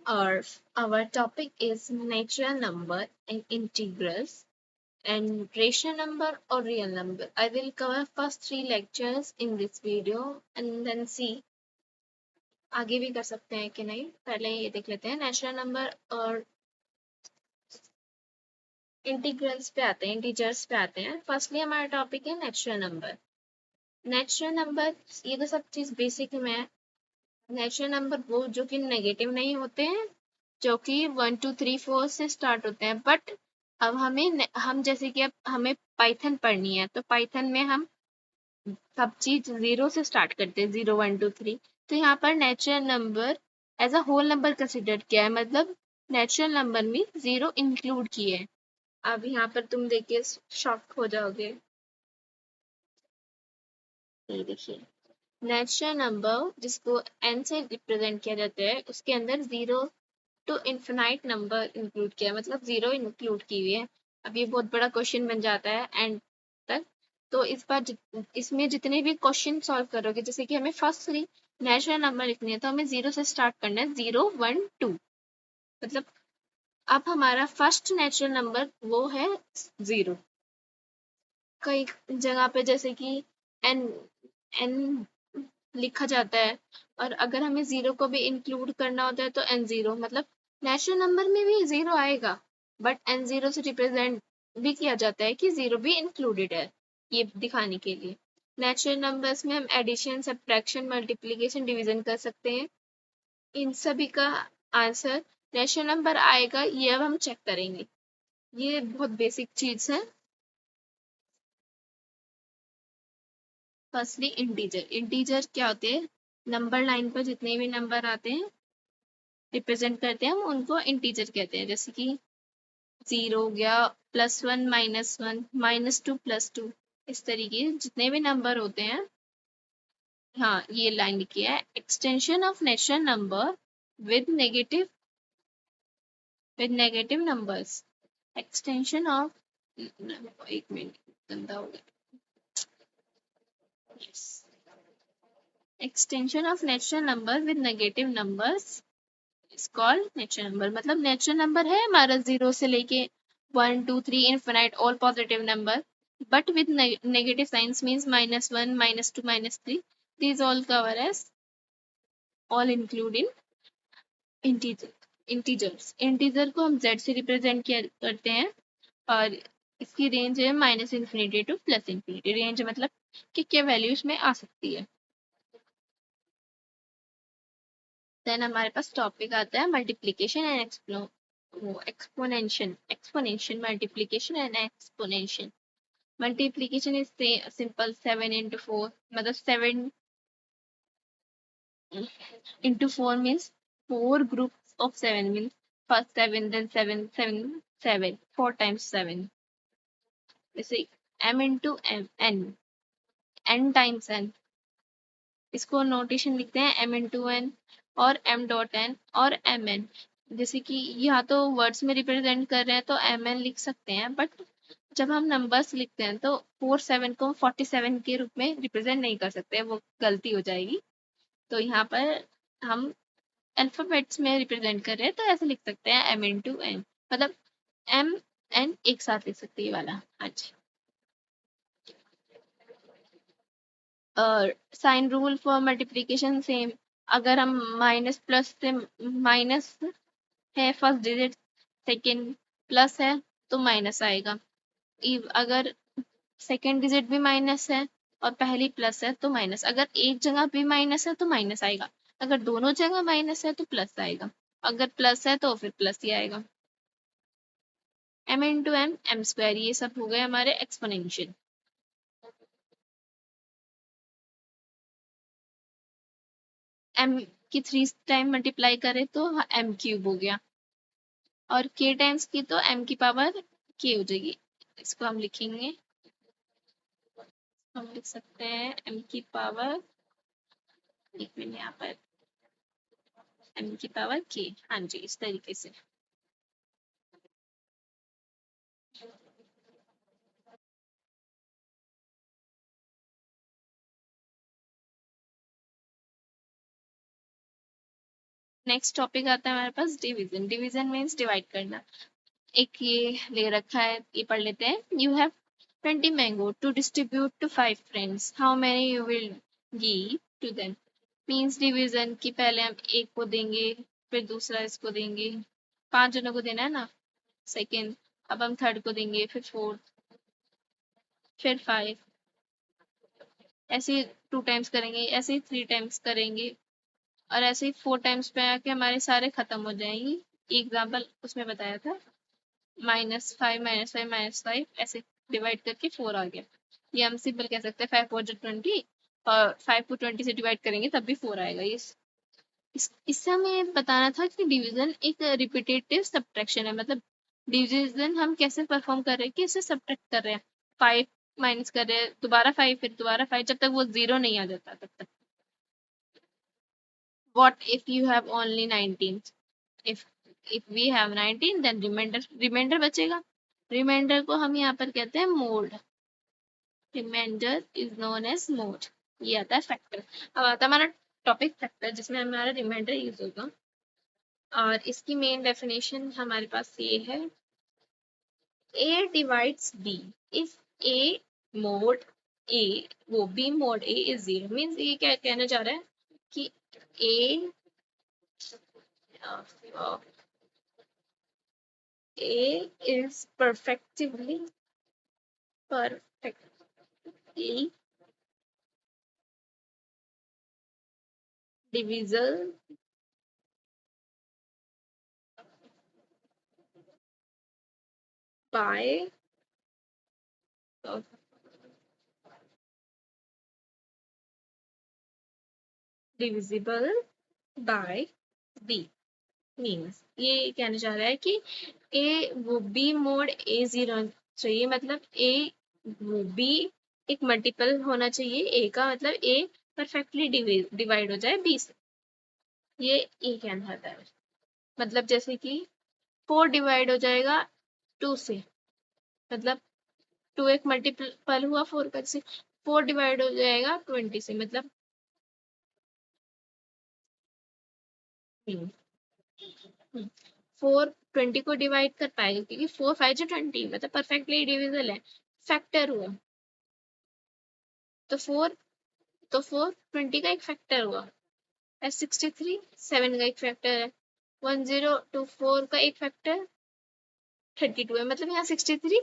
Our, our topic is natural number and integrals and rational number or real number. I will cover first three lectures in this video and then see आगे भी कर सकते हैं कि नहीं. पहले ये देख लेते हैं नेचुरल नंबर और इंटीग्रल्स पे आते हैं, इंटीजर्स पे आते हैं. फर्स्टली हमारा टॉपिक है नेचुरल नंबर. नेचुरल नंबर ये तो सब चीज बेसिक में है. नेचुरल नंबर वो जो कि नेगेटिव नहीं होते हैं, जो कि 1 2 3 4 से स्टार्ट होते हैं. बट अब हम जैसे कि अब हमें पाइथन पढ़नी है तो पाइथन में हम सब चीज जीरो से स्टार्ट करते हैं, 0 1 2 3. तो यहाँ पर natural number as a whole number consider किया है, मतलब नेचुरल नंबर में जीरो इंक्लूड किए है. अब यहाँ पर तुम देख के शॉक हो जाओगे. ये देखिए, नेचुरल नंबर जिसको n से रिप्रेजेंट किया जाता है उसके अंदर zero to infinite number include किया है, मतलब जीरो इंक्लूड की हुई है. अब ये बहुत बड़ा क्वेश्चन बन जाता है एंड तक. तो इस बार इसमें जितने भी क्वेश्चन सॉल्व करोगे, जैसे कि हमें फर्स्ट थ्री नेचुरल नंबर लिखनी है तो हमें जीरो से स्टार्ट करना है, 0 1 2. मतलब अब हमारा फर्स्ट नेचुरल नंबर वो है जीरो. कई जगह पे जैसे कि एन एन लिखा जाता है, और अगर हमें जीरो को भी इंक्लूड करना होता है तो एन जीरो, मतलब नेचुरल नंबर में भी जीरो आएगा बट एन जीरो से रिप्रेजेंट भी किया जाता है कि जीरो भी इंक्लूडेड है, ये दिखाने के लिए. नेचुरल नंबर्स में हम एडिशन, सब्ट्रैक्शन, मल्टीप्लिकेशन, डिवीजन कर सकते हैं. इन सभी का आंसर नेचुरल नंबर आएगा, ये अब हम चेक करेंगे. ये बहुत बेसिक चीज है. Firstly integer. इंटीजर क्या होते हैं? नंबर लाइन पर जितने भी नंबर आते हैं रिप्रेजेंट करते हैं हम उनको इंटीजर कहते हैं. जैसे कि जीरो हो गया, +1 -1, -2 +2, इस तरीके जितने भी नंबर होते हैं. हाँ, ये लाइन लिखी है, extension of natural number with negative numbers. Extension of, एक मिनट गंदा हो गया. Yes, extension of natural number with negative numbers is called natural number. मतलब नेचुरल नंबर है हमारा जीरो से लेके 1 2 3 infinite all positive number, but with negative signs means -1 -2 -3. These all cover as all include in integer. Integers. Integer को हम z से represent करते हैं और इसकी रेंज है -∞ टू +∞. रेंज मतलब कि क्या वैल्यूज में आ सकती है. देन हमारे पास टॉपिक आता है multiplication and exponential multiplication and exponential. Multiplication is simple, 7 × 4, मतलब 7 × 4 means 4 groups of 7, means first 7, then 7, 7, 7, 4 times 7. जैसे m into m, n times n. इसको नोटेशन लिखते हैं m into n और m dot n और mn. जैसे कि यहाँ तो वर्ड्स में रिप्रेजेंट कर रहे हैं तो mn लिख सकते हैं, बट जब हम नंबर्स लिखते हैं तो 47 को 47 के रूप में रिप्रेजेंट नहीं कर सकते, वो गलती हो जाएगी. तो यहाँ पर हम अल्फाबेट्स में रिप्रेजेंट कर रहे हैं तो ऐसे लिख सकते हैं m into n, मतलब m n एक साथ लिख सकते हैं ये वाला. अच्छा, sign rule for multiplication same. अगर हम माइनस प्लस से माइनस है फर्स्ट डिजिट, सेकेंड प्लस है तो माइनस आएगा. अगर सेकेंड डिजिट भी माइनस है और पहली प्लस है तो माइनस. अगर एक जगह भी माइनस है तो माइनस आएगा, अगर दोनों जगह माइनस है तो प्लस आएगा, अगर प्लस है तो फिर प्लस ही आएगा. m into m, m square, ये सब हो गए हमारे एक्सपोनेंशियल. m की 3 टाइम मल्टीप्लाई करें तो m³ हो गया, और k टाइम्स की तो m की पावर k हो जाएगी. इसको हम लिखेंगे, हम लिख सकते हैं m की पावर, एक मिनट यहाँ पर, m की पावर k. हाँ जी, इस तरीके से. नेक्स्ट टॉपिक आता है हमारे पास डिवीजन। डिवीजन मीन्स डिवाइड करना। एक ये ले रखा है, ये पढ़ लेते हैं। You have 20 mango to distribute to 5 friends. How many you will give to them? Means division की पहले हम एक को देंगे, फिर दूसरा इसको देंगे, 5 जनों को देना है ना, सेकेंड, अब हम थर्ड को देंगे, फिर फोर्थ, फिर 5, ऐसे 2 टाइम्स करेंगे, ऐसे ही 3 टाइम्स करेंगे, और ऐसे ही 4 टाइम्स पे आके हमारे सारे खत्म हो जाएंगे। एग्जाम्पल उसमें बताया था, -5 -5 -5, ऐसे डिवाइड करके 4 आ गया। ये हम सिंपल कह सकते हैं 5 4 20, और 5 को 20 से डिवाइड करेंगे तब भी 4 आएगा। ये इससे हमें बताना था कि डिवीजन एक रिपीटेटिव सब्ट्रैक्शन है, मतलब डिवीजन हम कैसे परफॉर्म कर रहे हैं कि इसे सब्ट्रैक्ट कर रहे हैं, 5 माइनस कर रहे हैं, दोबारा 5, फिर दोबारा 5, जब तक वो 0 नहीं आ जाता तब तक। What if you have only 19? If we have 19, then remainder बचेगा। रिमाइंडर को हम यहाँ पर कहते हैं mod. Remainder is known as mod. ये आता है फैक्टर। अब आता है हमारा टॉपिक फैक्टर, जिसमें हमारा रिमाइंडर यूज होगा, और इसकी मेन डेफिनेशन हमारे पास ये है, a divides b if a mod a, वो b mod a is 0, means ये क्या कहना चाह रहा है कि a A is perfectly divisible by uh, divisible by B, means ये कहना चाह रहा है कि A वो B मोड A 0 चाहिए, मतलब A वो B एक मल्टीपल होना चाहिए A का, मतलब A परफेक्टली डिवाइड हो जाए B से। ये कहना चाहता है, मतलब जैसे कि 4 डिवाइड हो जाएगा 2 से, मतलब 2 एक मल्टीपल हुआ 4 का, जैसे 4 डिवाइड हो जाएगा 20 से, मतलब 4 20 को डिवाइड कर पाएगा, क्योंकि 4 5 जो 20, मतलब परफेक्टली डिविजिबल है, फैक्टर हुआ, तो 4 20 का एक फैक्टर हुआ, 63 7 का एक फैक्टर है, 1024 का एक फैक्टर 32 है, मतलब यहाँ 63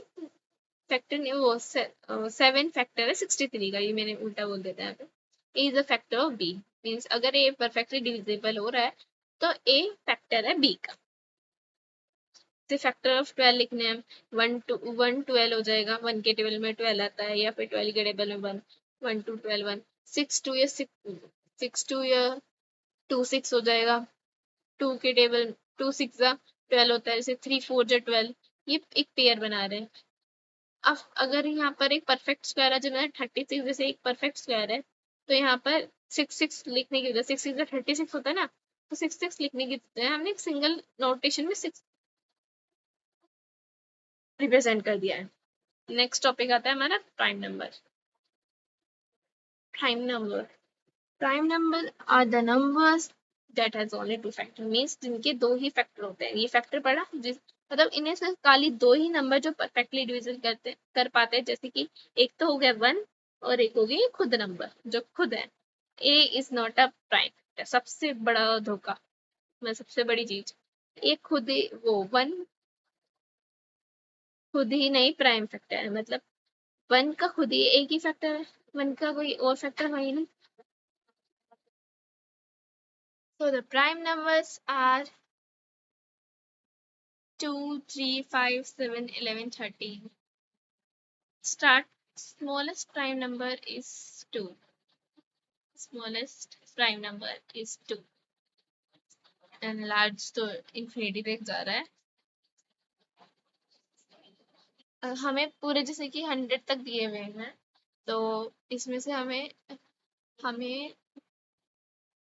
फैक्टर नहीं, वो 7 फैक्टर है 63 का, ये मैंने उल्टा बोल देता है यहाँ पे। A is a factor of B, means अगर ए परफेक्टली डिविजिबल हो रहा है तो ए फैक्टर है बी का। जैसे फैक्टर ऑफ 12 लिखने हैं, 1 12 हो जाएगा, 1 के टेबल में 12 आता है, या फिर 12 के टेबल में 1, 1 2 12 1, 6 2 या 6 2 या 2 6 हो जाएगा, 2 के टेबल 2 6 जा 12 होता है, जैसे 3 4 जा 12, ये एक पेयर बना रहे हैं। अब अगर यहाँ पर एक परफेक्ट स्क्वायर है, जो 36 जैसे एक परफेक्ट स्क्वायर है, तो यहाँ पर 6 लिखने की वजह, 6 6 36 होता है ना, तो 6 लिखने की वजह हमने एक सिंगल नोटेशन में 6 रिप्रेजेंट कर दिया है। नेक्स्ट टॉपिक आता है हमारा prime number. Prime number prime number are the numbers that has only two factor, means जिनके दो ही फैक्टर होते हैं। ये फैक्टर पढ़ा, जिस मतलब इन्हें से खाली दो ही नंबर जो परफेक्टली डिवीजन कर पाते हैं, जैसे कि एक तो हो गया 1, और एक हो गई खुद नंबर जो खुद है। ए इज नॉट अ प्राइम, सबसे बड़ा धोखा, मैं सबसे बड़ी चीज, एक खुद ही वो 1 खुद ही नहीं प्राइम फैक्टर है, मतलब 1 का खुद ही एक ही फैक्टर है, 1 का कोई और फैक्टर है ही नहीं। So the prime numbers are 2, 3, 5, 7, 11, 13. Start. Smallest prime number is 2. Smallest prime number is 2. And large तो infinity तक जा रहा है। हमें पूरे जैसे कि 100 तक दिए हुए हैं, तो इसमें से हमें हमें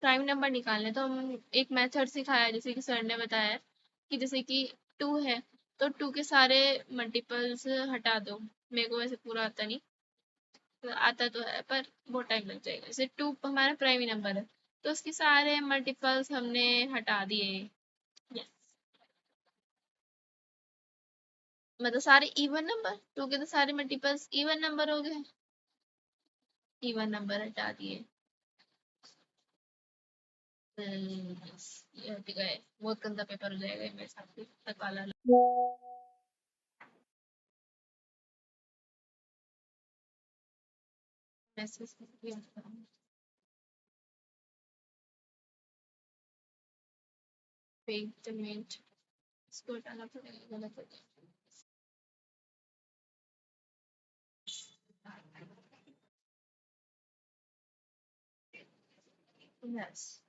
प्राइम नंबर निकालने, तो हम एक मेथड सिखाया, जैसे कि सर ने बताया कि जैसे कि 2 है, तो 2 के सारे मल्टीपल्स हटा दो। मेरे को वैसे पूरा आता नहीं, तो आता तो है पर बहुत टाइम लग जाएगा। जैसे 2 हमारा प्राइम नंबर है, तो उसके सारे मल्टीपल्स हमने हटा दिए। यस, मतलब सारे इवन नंबर, टू के तो सारे मल्टीपल्स इवन नंबर हो गए, इवन नंबर हटा दिए। yes, ये हट गए। बहुत गंदा पेपर हो जाएगा ये मेरे साथ, तक वाला मैसेज। वेट अ मिनट, इसको हटाना पड़ेगा, गलत हो गया। यस,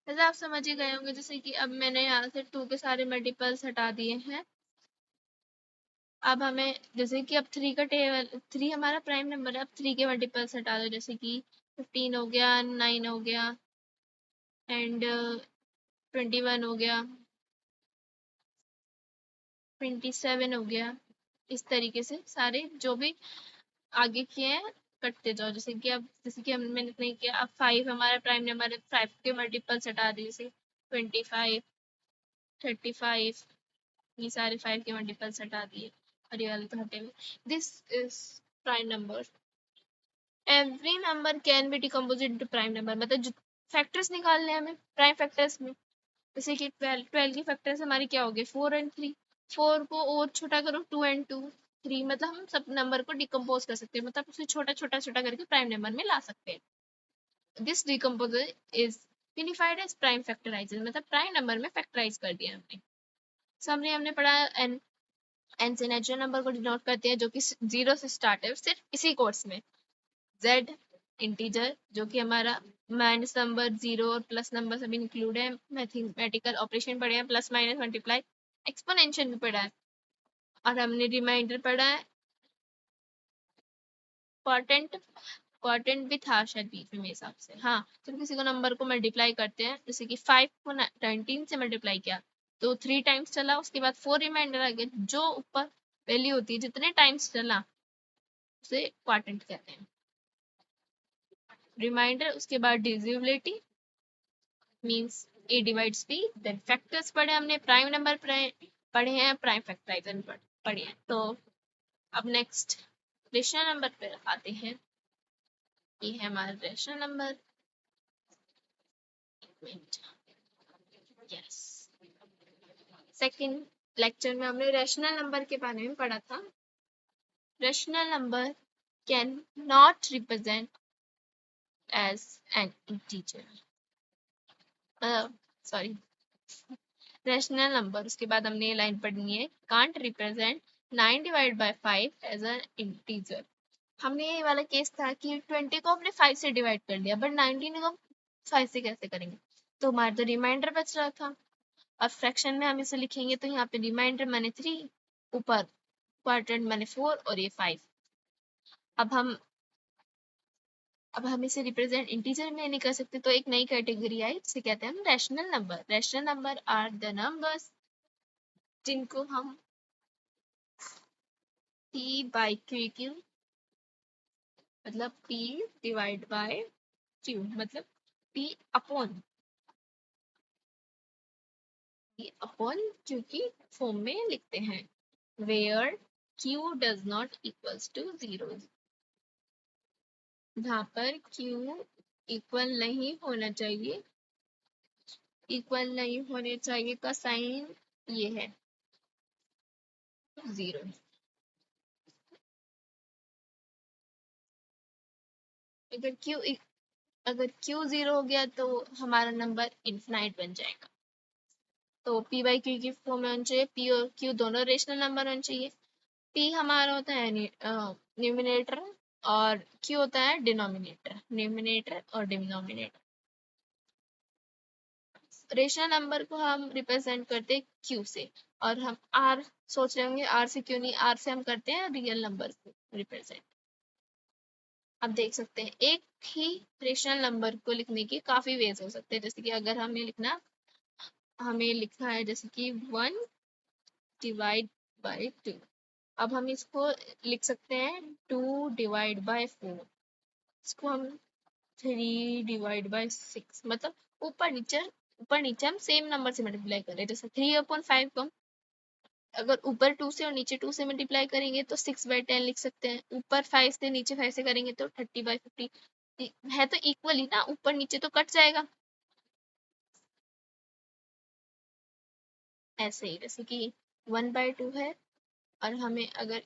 जैसे आप समझ ही गए होंगे, जैसे कि अब मैंने यहाँ से टू के सारे मल्टीपल्स हटा दिए हैं। अब हमें जैसे कि अब थ्री का टेबल, थ्री हमारा प्राइम नंबर है, अब थ्री के मल्टीपल्स हटा दो, जैसे कि 15 हो गया, 9 हो गया एंड 21 हो गया, 27 हो गया। इस तरीके से सारे जो भी आगे किए हैं कटते जाओ। जैसे कि हम मैंने नहीं किया, अब 5 हमारा प्राइम नंबर है, 5 के मल्टीपल्स हटा दिए, जैसे 25, 35, ये सारे 5 के मल्टीपल्स हटा दिए और ये वाले तो हटे हुए। This is prime number. Every number can be decompose into prime number, मतलब फैक्टर्स निकालने हैं हमें प्राइम फैक्टर्स में। जैसे कि 12 की फैक्टर्स हमारी क्या हो गए, 4 एंड 3। 4 को और छोटा करो, 2 एंड 2, 3, मतलब हम सब नंबर को डिकम्पोज कर सकते हैं, मतलब उसे छोटा छोटा छोटा करके प्राइम नंबर में ला सकते हैं। This decomposer is unified as prime factorisation, मतलब प्राइम नंबर में फैक्टराइज कर दिया हमने। समरी हमने पढ़ा, एन से नेचुरल नंबर को डिनोट करते हैं, जो कि 0 से स्टार्ट है सिर्फ इसी कोर्स में। Z इंटीजर, जो कि हमारा माइनस नंबर, जीरो और प्लस नंबर सभी इंक्लूड है। मैथमेटिकल ऑपरेशन पढ़े हैं, प्लस माइनस मल्टीप्लाई, एक्सपोनेंशियल भी पढ़ा है, और हमने रिमाइंडर पढ़ा है। क्वार्टेंट, क्वार्टेंट भी था शायद बीच में मेरे हिसाब से, हाँ। जब किसी को नंबर को मल्टीप्लाई करते हैं, जैसे कि 5 को 19 से मल्टीप्लाई किया तो 3 टाइम्स चला, उसके बाद 4 रिमाइंडर आ गए, जो ऊपर वैल्यू होती है जितने टाइम्स चला उसे क्वार्टेंट कहते हैं। रिमाइंडर, उसके बाद divisibility means A divides B, then factors पढ़े हमने, प्राइम नंबर पढ़े हैं, प्राइम फैक्टराइजर पढ़े हैं। तो अब नेक्स्ट रेशनल नंबर पे आते हैं। ये है हमारा rational number. Yes, second lecture में हमने रेशनल नंबर के बारे में पढ़ा था। Rational number can not represent as an integer, sorry, rational number, उसके बाद हमने ये लाइन पढ़नी है, can't represent 9 divide by 5 as an integer. हमने ये वाला केस था कि 20 को हमने 5 से डिवाइड कर लिया, बट 19 को 5 से कैसे करेंगे, तो हमारा तो रिमाइंडर बच रहा था। अब फ्रैक्शन में हम इसे लिखेंगे तो यहाँ पे रिमाइंडर माने 3, ऊपर क्वाड्रेंट माने 4 और ये 5। अब हम इसे रिप्रेजेंट इंटीजर में नहीं कर सकते, तो एक नई कैटेगरी आई जिसे कहते हैं हम rational number. Rational number are the numbers जिनको हम p बाई क्यू, मतलब p डिवाइड बाय q, मतलब p अपॉन q की फॉर्म में लिखते हैं, where q does not equals to 0, जहाँ पर q इक्वल नहीं होना चाहिए, इक्वल नहीं होने चाहिए का साइन ये है 0। अगर q 0 हो गया तो हमारा नंबर इनफिनाइट बन जाएगा। तो p बाई क्यू की फॉर्म में होना चाहिए, p और q दोनों रेशनल नंबर होने चाहिए। p हमारा होता है न्यूमिनेटर और q होता है डिनोमिनेटर, न्यूमिनेटर और डिनोमिनेटर। रेशनल नंबर को हम रिप्रेजेंट करते हैं q से, और हम r सोच रहे होंगे r से क्यों नहीं, r से हम करते हैं रियल नंबर को रिप्रेजेंट। आप देख सकते हैं एक ही रेशनल नंबर को लिखने के काफी वेज हो सकते हैं, जैसे कि अगर हमें लिखना है जैसे कि 1 डिवाइड बाय 2, अब हम इसको लिख सकते हैं 2 डिवाइड बाय 4, इसको हम 3 डिवाइड बाय 6 मतलब ऊपर नीचे हम सेम नंबर से मल्टीप्लाई कर रहे हैं। जैसे 3/5 को अगर ऊपर 2 से और नीचे 2 से मल्टीप्लाई करेंगे तो 6/10 लिख सकते हैं। ऊपर 5 से नीचे 5 से करेंगे तो 30/50 है। तो इक्वल ही ना, ऊपर नीचे तो कट जाएगा। ऐसे ही जैसे कि 1/2 है और हमें अगर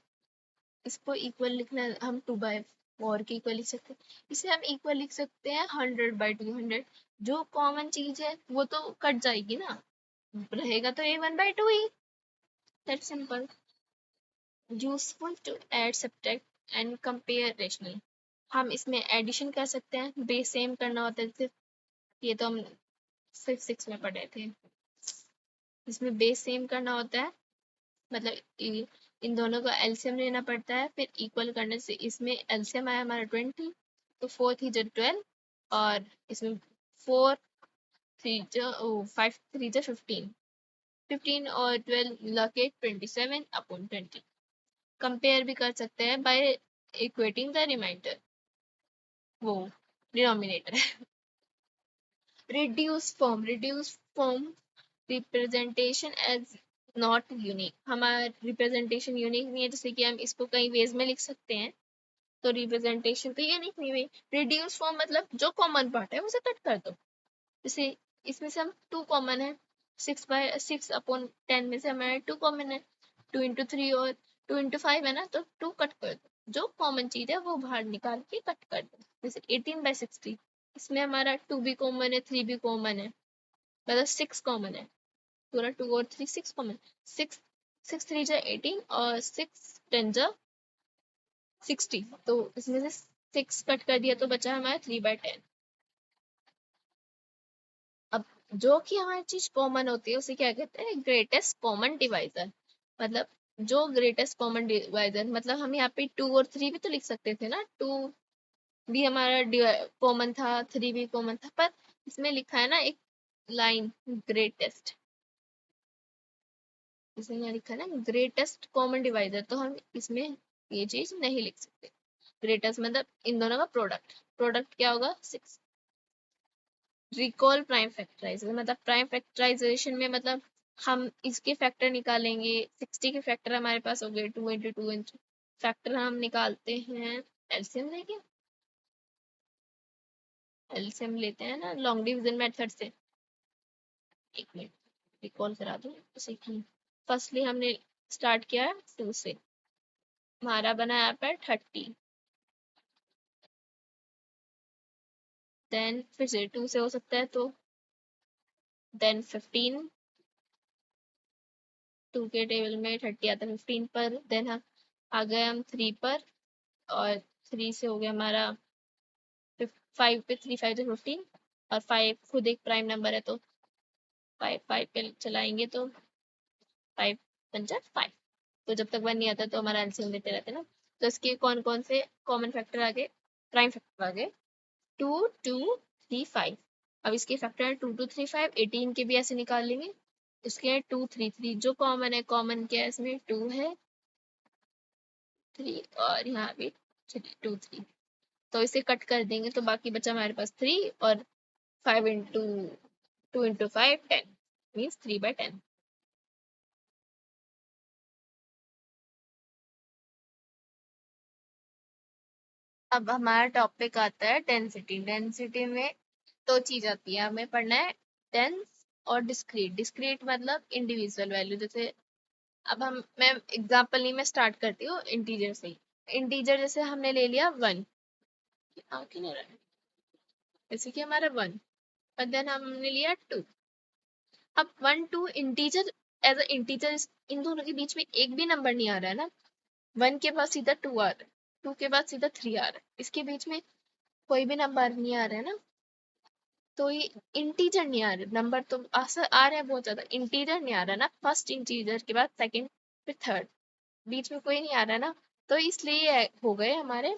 इसको इक्वल लिखना है, हम 2/4 के इक्वल लिख सकते हैं। इसे हम इक्वल लिख सकते हैं 100/200। जो कॉमन चीज है वो तो कट जाएगी ना, रहेगा तो ये 1/2 ही। That simple. Useful to add subtract and compare rationally. हम इसमें एडिशन कर सकते हैं, बेस सेम करना होता है। जैसे ये तो हम 5th 6th में पढ़े थे। इसमें बेस सेम करना होता है, मतलब इन दोनों का एलसीएम लेना पड़ता है। फिर इक्वल करने से इसमें एलसीएम आया हमारा 20, तो 4 3 12 और इसमें 4 3 5 3 15, 15 और 12 लगे 27/20। कंपेयर भी कर सकते हैं बाय इक्वेटिंग द रिमाइंडर, वो denominator. Reduce form representation as not unique. हमारा रिप्रेजेंटेशन यूनिक नहीं है, जैसे कि हम इसको कई वेज में लिख सकते हैं, तो रिप्रेजेंटेशन तो यूनिक नहीं हुई। रिड्यूस फॉर्म मतलब जो कॉमन पार्ट है उसे कट कर दो। जैसे इसमें से हम 2 कॉमन है, 6/6/10 में से हमारे 2 कॉमन है। 2 × 3 और 2 × 5 है ना, तो 2 कट कर दो। जो कॉमन चीज है वो बाहर निकाल के कट कर दो। जैसे 18/60, इसमें हमारा 2 भी कॉमन है, 3 भी कॉमन है, मतलब 6 कॉमन है। पूरा 2 और 3 6 कॉमन। 6 6 3 जा 18 और 6 10 जा 60, तो इसमें से 6 कट कर दिया तो बचा हमारा 3/10। अब जो कि हमारी चीज कॉमन होती है उसे क्या कहते हैं, ग्रेटेस्ट कॉमन डिवाइजर। मतलब जो ग्रेटेस्ट कॉमन डिवाइजर, मतलब हम यहाँ पे 2 और 3 भी तो लिख सकते थे ना। 2 भी हमारा कॉमन था, 3 भी कॉमन था, पर इसमें लिखा है ना एक लाइन ग्रेटेस्ट, इसमें यहाँ लिखा है ना ग्रेटेस्ट कॉमन डिवाइजर, तो हम इसमें ये चीज नहीं लिख सकते। ग्रेटेस्ट मतलब इन दोनों का प्रोडक्ट। प्रोडक्ट क्या होगा, 6। रिकॉल प्राइम फैक्टराइजेशन, मतलब प्राइम फैक्टराइजेशन में मतलब हम इसके फैक्टर निकालेंगे। 60 के फैक्टर हमारे पास हो गए 2 × 2 फैक्टर हम निकालते हैं एलसीएम लेके। एलसीएम लेते हैं ना लॉन्ग डिवीजन मेथड से। एक मिनट रिकॉल करा दूं उसे कि फर्स्टली हमने स्टार्ट किया 2 से, हमारा बना यहाँ पर 30। देन फिर से 2 से हो सकता है तो देन 15, 2 के टेबल में 30 आता है 15 पर। देन हम आ गए हम 3 पर, और 3 से हो गया हमारा 5 पे। 3 5 तो 15 और 5 खुद एक प्राइम नंबर है, तो 5 5 पे चलाएंगे तो 5 5 5। तो जब तक 1 नहीं आता तो हमारा एलसीएम लेते रहते हैं ना। तो इसके कौन कौन से कॉमन फैक्टर आ गए, प्राइम फैक्टर आ गए 2 2 3 5। अब इसके फैक्टर 2 2 3 5, 18 के भी ऐसे निकाल लेंगे। इसके 2 3 3 जो कॉमन है, कॉमन क्या है इसमें 2 है, 3 और यहाँ भी 2 3, तो इसे कट कर देंगे तो बाकी बचा हमारे पास 3 और 5 इंटू 2 × 5 10 मीन्स 3/10। अब हमारा टॉपिक आता है डेंसिटी। डेंसिटी में दो चीज आती है, हमें पढ़ना है डेंस और डिस्क्रीट। डिस्क्रीट मतलब इंडिविजुअल वैल्यू। जैसे अब मैं एग्जांपल नहीं, मैं स्टार्ट करती हूँ इंटीजर से ही। इंटीजर जैसे हमने ले लिया 1, क्यों नहीं रहा है? जैसे कि हमारा 1 और देन हमने लिया 2। अब 1 2 इंटीजर, एज अ इंटीजर इन दोनों के बीच में एक भी नंबर नहीं आ रहा है ना। 1 के बाद सीधा 2 आ रहा है, 2 के बाद सीधा 3 आ रहा है, इसके बीच में कोई भी नंबर नहीं आ रहा है ना। तो ये इंटीजर नहीं आ रहा, नंबर तो आ रहे हैं बहुत ज्यादा, इंटीजर नहीं आ रहा ना। फर्स्ट इंटीजर के बाद सेकंड फिर थर्ड, बीच में कोई नहीं आ रहा ना, तो इसलिए ये हो गए हमारे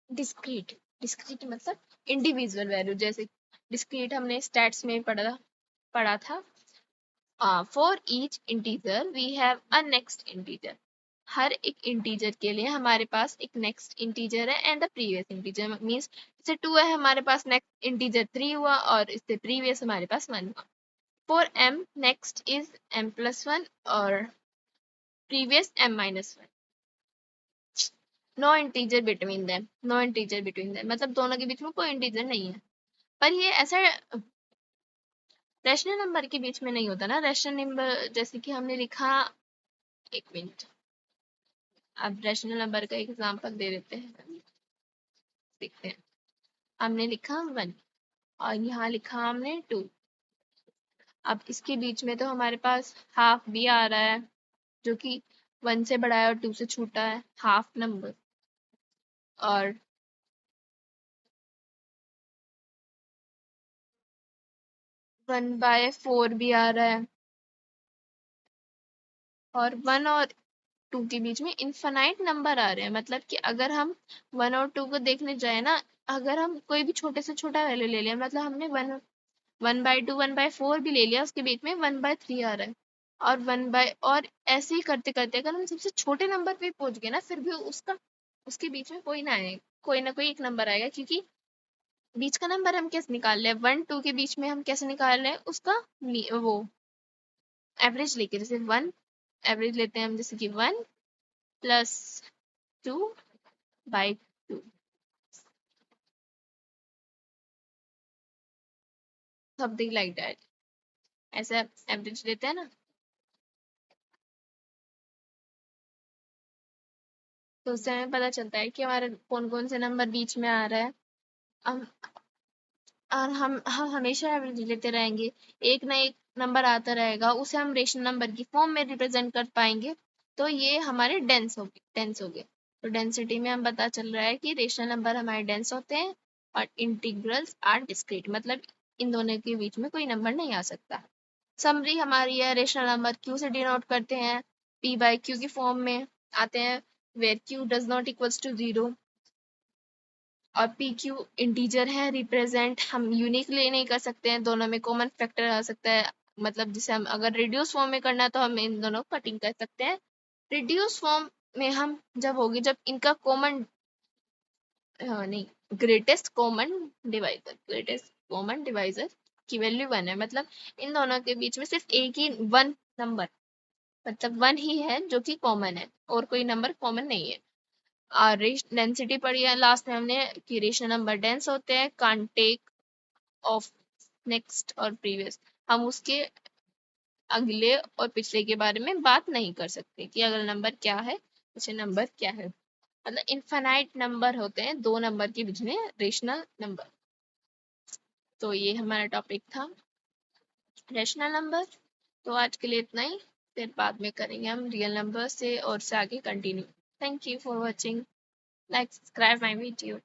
डिस्क्रीट। डिस्क्रीट मतलब इंडिविजुअल वैल्यू। जैसे डिस्क्रीट हमने स्टैट्स में पढ़ा था, for each integer we have a next integer. हर एक इंटीजर के लिए हमारे पास एक नेक्स्ट इंटीजर है and the previous integer, means जैसे 2 है हमारे पास, नेक्स्ट इंटीजर 3 हुआ और इससे प्रीवियस हमारे पास 1 हुआ. For m next is m+1 और previous m-1. No integer between them, no integer between them मतलब दोनों के बीच में कोई इंटीजर नहीं है. पर ये ऐसा रैशनल नंबर के बीच में नहीं होता ना. रैशनल नंबर जैसे कि हमने लिखा, एक मिनट, अब रैशनल नंबर का एग्जांपल दे देते हैं, देखते हैं. हमने लिखा 1 और यहाँ लिखा हमने 2. अब इसके बीच में तो हमारे पास हाफ भी आ रहा है जो कि 1 से बड़ा है और 2 से छोटा है, हाफ नंबर. और 1/4 भी आ रहा है और 1 और 2 के बीच में इनफाइनाइट नंबर आ रहे हैं. मतलब कि अगर हम 1 और 2 को देखने जाए ना, अगर हम कोई भी छोटे से छोटा वैल्यू ले लिया, मतलब हमने 1/2 1/4 भी ले लिया, उसके बीच में 1/3 आ रहा है और और ऐसे ही करते करते अगर हम सबसे छोटे नंबर पे पहुंच गए ना, फिर भी उसके बीच में कोई ना कोई एक नंबर आएगा, क्योंकि बीच का नंबर हम कैसे निकाल रहे हैं, 1 2 के बीच में हम कैसे निकाल रहे हैं उसका वो एवरेज लेके. जैसे 1 एवरेज लेते हैं हम, जैसे कि 1 + 2/2, समथिंग लाइक दैट. ऐसा एवरेज लेते हैं ना, तो उससे हमें पता चलता है कि हमारे कौन कौन से नंबर बीच में आ रहा है. हम और हम हमेशा एवरेज लेते रहेंगे, एक ना एक नंबर आता रहेगा, उसे हम रेशनल नंबर की फॉर्म में रिप्रेजेंट कर पाएंगे. तो ये हमारे डेंस हो गए. तो डेंसिटी में हम पता चल रहा है कि रेशनल नंबर हमारे डेंस होते हैं और इंटीग्रल्स आर डिस्क्रीट, मतलब इन दोनों के बीच में कोई नंबर नहीं आ सकता. समरी हमारी है, रेशनल नंबर क्यू से डिनोट करते हैं, p/q की फॉर्म में आते हैं, where q does not equals to 0 और पी क्यू इंटीजर है, रिप्रेजेंट हम यूनिक ले नहीं कर सकते हैं, दोनों में कॉमन फैक्टर आ सकता है. मतलब जिसे हम अगर रिड्यूस फॉर्म में करना है तो हम इन दोनों को कटिंग कर सकते हैं. रिड्यूस फॉर्म में हम जब होगी जब इनका कॉमन नहीं, ग्रेटेस्ट कॉमन डिवाइजर की वैल्यू 1 है, मतलब इन दोनों के बीच में सिर्फ एक ही 1 नंबर, मतलब 1 ही है जो कि कॉमन है और कोई नंबर कॉमन नहीं है. और डेंसिटी पढ़ी है लास्ट में हमने कि रेशनल नंबर डेंस होते हैं, कांट टेक ऑफ नेक्स्ट और प्रीवियस. हम उसके अगले और पिछले के बारे में बात नहीं कर सकते कि अगला नंबर क्या है, पिछले नंबर क्या है. मतलब इनफाइनाइट नंबर होते हैं दो नंबर के बीच में रेशनल नंबर. तो ये हमारा टॉपिक था रेशनल नंबर. तो आज के लिए इतना ही, फिर बाद में करेंगे हम रियल नंबर से और से आगे continue. Thank you for watching. Like, subscribe my video.